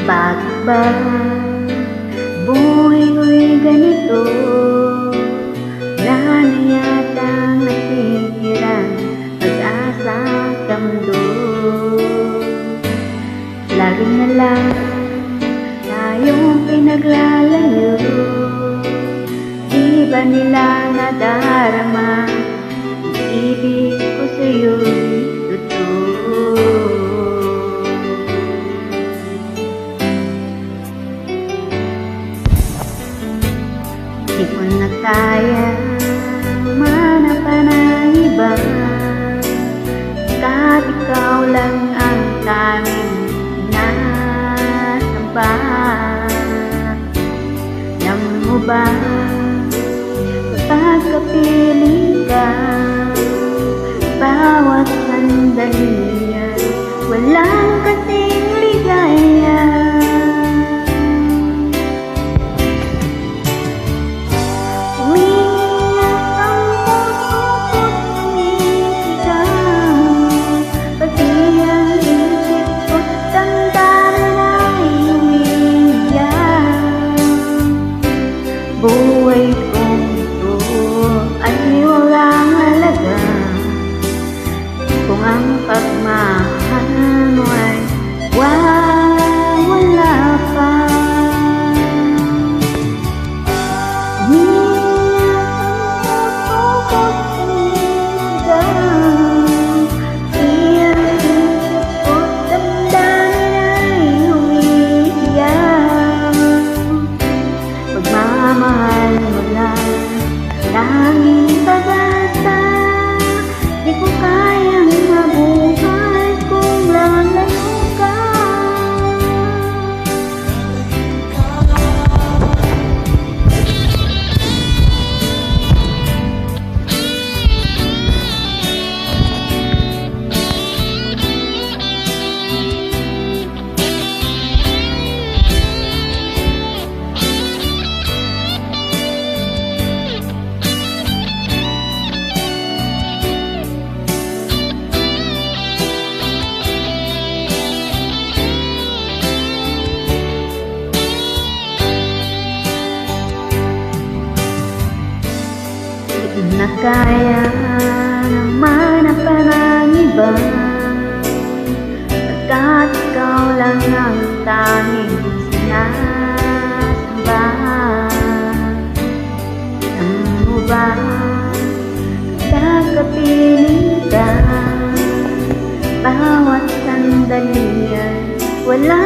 Bakit ba buhay ko'y ganito? Wala na yatang natitirang pag-asa sa mundo. Lagi na lang tayong pinaglalayo. Di ba nila nadarama ang ibig ko sa'yo'y totoo? Di ko na kaya manapan ng iba, kahit ikaw lang ang tanging sinasamba. Alam mo ba, kapag kapiling ka, bawat sandali ay walang kasing ligaya. Buhay kong ito ay walang halaga kung ang pagmamahal mo ay wala pa. Mahal mo lang tanging pag-asa. Di ko kayang mabuhay kung lalayo ka. Na kaya naman ang panganiba, pagkat ikaw lang ang tanging sinasamba. Alam mo ba, kapag kapiling ka, bawat sandali ay wala